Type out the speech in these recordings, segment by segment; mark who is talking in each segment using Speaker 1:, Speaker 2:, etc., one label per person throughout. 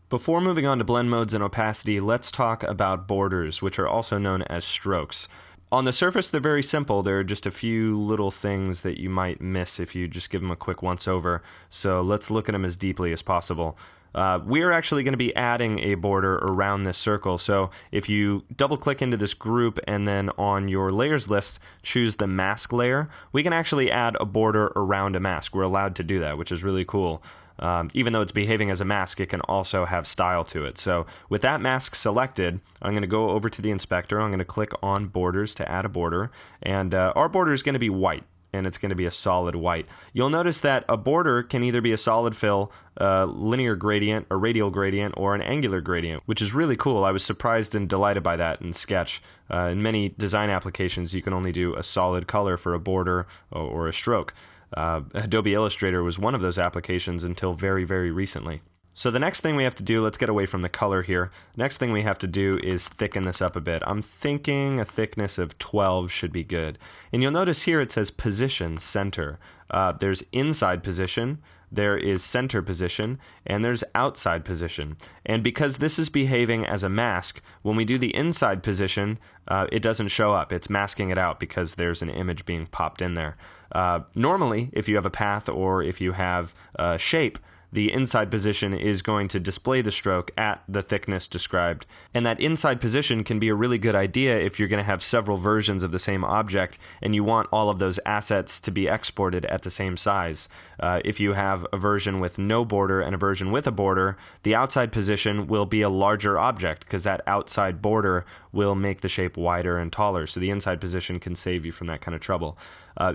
Speaker 1: Before moving on to blend modes and opacity, let's talk about borders, which are also known as strokes. On the surface, they're very simple. There are just a few little things that you might miss if you just give them a quick once-over. So let's look at them as deeply as possible. We are actually going to be adding a border around this circle. So if you double-click into this group and then on your layers list, choose the mask layer, we can actually add a border around a mask. We're allowed to do that, which is really cool. Even though it's behaving as a mask, it can also have style to it. So with that mask selected, I'm going to go over to the inspector. I'm going to click on borders to add a border. And our border is going to be white, and it's going to be a solid white. You'll notice that a border can either be a solid fill, a linear gradient, a radial gradient, or an angular gradient, which is really cool. I was surprised and delighted by that in Sketch. In many design applications, you can only do a solid color for a border or a stroke. Adobe Illustrator was one of those applications until very, very recently. So the next thing we have to do, let's get away from the color here. Next thing we have to do is thicken this up a bit. I'm thinking a thickness of 12 should be good. And you'll notice here it says position, center. There's inside position, there is center position, and there's outside position. And because this is behaving as a mask, when we do the inside position, it doesn't show up. It's masking it out because there's an image being popped in there. Normally, if you have a path or if you have a shape, the inside position is going to display the stroke at the thickness described. And that inside position can be a really good idea if you're going to have several versions of the same object and you want all of those assets to be exported at the same size. If you have a version with no border and a version with a border, the outside position will be a larger object because that outside border will make the shape wider and taller. So the inside position can save you from that kind of trouble.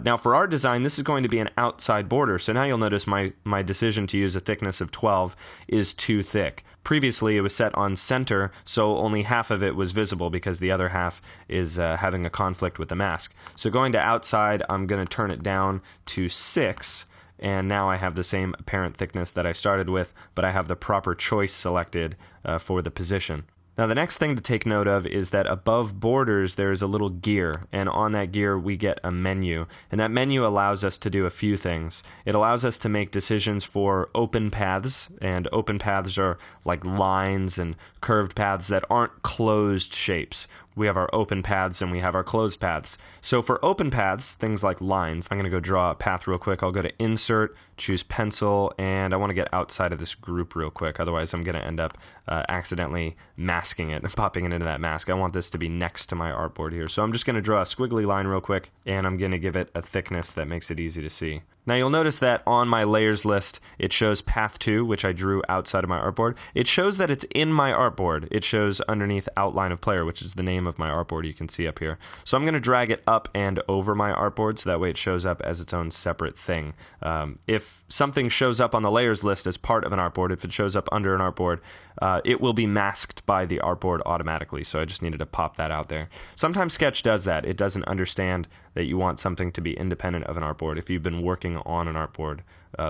Speaker 1: Now for our design, this is going to be an outside border. So now you'll notice my decision to use a thickness of 12 is too thick. Previously, it was set on center, so only half of it was visible because the other half is having a conflict with the mask. So going to outside, I'm going to turn it down to 6. And now I have the same apparent thickness that I started with, but I have the proper choice selected for the position. Now the next thing to take note of is that above borders there's a little gear, and on that gear we get a menu, and that menu allows us to do a few things. It allows us to make decisions for open paths, and open paths are like lines and curved paths that aren't closed shapes. We have our open paths and we have our closed paths. So for open paths, things like lines, I'm going to go draw a path real quick. I'll go to Insert, choose Pencil, and I want to get outside of this group real quick. Otherwise, I'm going to end up accidentally masking it, popping it into that mask. I want this to be next to my artboard here. So I'm just going to draw a squiggly line real quick, and I'm going to give it a thickness that makes it easy to see. Now you'll notice that on my layers list, it shows path 2, which I drew outside of my artboard. It shows that it's in my artboard. It shows underneath outline of player, which is the name of my artboard you can see up here. So I'm going to drag it up and over my artboard so that way it shows up as its own separate thing. If something shows up on the layers list as part of an artboard, if it shows up under an artboard, it will be masked by the artboard automatically. So I just needed to pop that out there. Sometimes Sketch does that. It doesn't understand that you want something to be independent of an artboard if you've been working on an artboard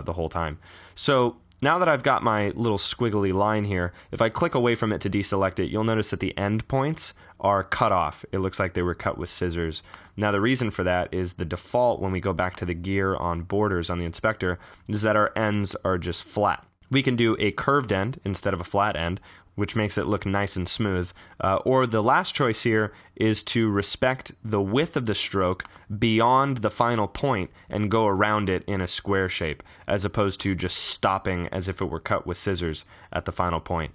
Speaker 1: the whole time. So now that I've got my little squiggly line here, if I click away from it to deselect it, you'll notice that the end points are cut off. It looks like they were cut with scissors. Now the reason for that is the default when we go back to the gear on borders on the inspector is that our ends are just flat. We can do a curved end instead of a flat end, which makes it look nice and smooth. Or the last choice here is to respect the width of the stroke beyond the final point and go around it in a square shape, as opposed to just stopping as if it were cut with scissors at the final point.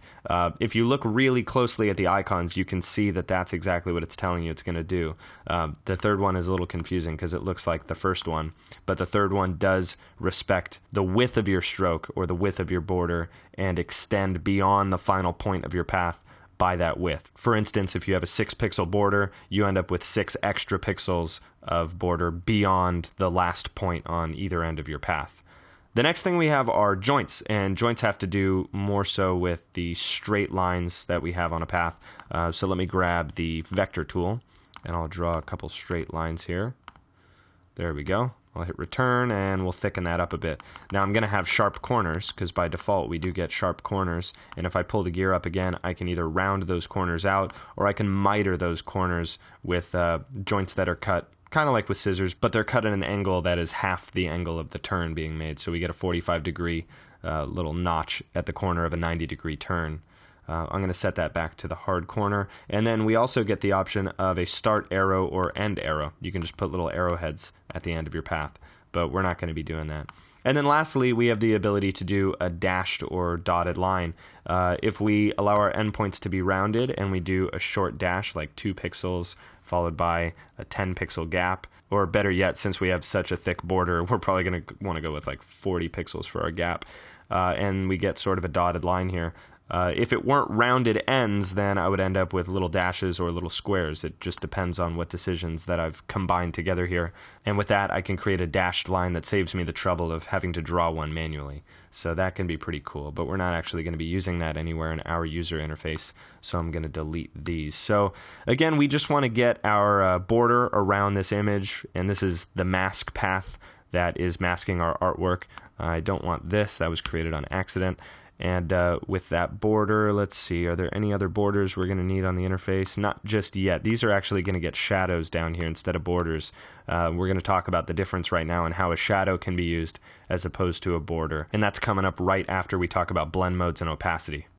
Speaker 1: If you look really closely at the icons, you can see that that's exactly what it's telling you it's going to do. The third one is a little confusing because it looks like the first one, but the third one does respect the width of your stroke or the width of your border and extend beyond the final point of your path by that width. For instance, if you have a 6-pixel border, you end up with 6 extra pixels of border beyond the last point on either end of your path. The next thing we have are joints, and joints have to do more so with the straight lines that we have on a path. So let me grab the vector tool, and I'll draw a couple straight lines here. There we go. I'll hit return and we'll thicken that up a bit. Now I'm going to have sharp corners because by default we do get sharp corners, and if I pull the gear up again I can either round those corners out or I can miter those corners with joints that are cut kind of like with scissors, but they're cut at an angle that is half the angle of the turn being made, so we get a 45-degree little notch at the corner of a 90-degree turn. I'm going to set that back to the hard corner. And then we also get the option of a start arrow or end arrow. You can just put little arrowheads at the end of your path, but we're not going to be doing that. And then lastly, we have the ability to do a dashed or dotted line. If we allow our endpoints to be rounded and we do a short dash, like 2 pixels, followed by a 10-pixel gap, or better yet, since we have such a thick border, we're probably going to want to go with like 40 pixels for our gap, and we get sort of a dotted line here. If it weren't rounded ends, then I would end up with little dashes or little squares. It just depends on what decisions that I've combined together here. And with that, I can create a dashed line that saves me the trouble of having to draw one manually. So that can be pretty cool, but we're not actually going to be using that anywhere in our user interface, so I'm going to delete these. So again, we just want to get our border around this image, and this is the mask path that is masking our artwork. I don't want this. That was created on accident. And with that border, let's see, are there any other borders we're going to need on the interface? Not just yet. These are actually going to get shadows down here instead of borders. We're going to talk about the difference right now and how a shadow can be used as opposed to a border. And that's coming up right after we talk about blend modes and opacity.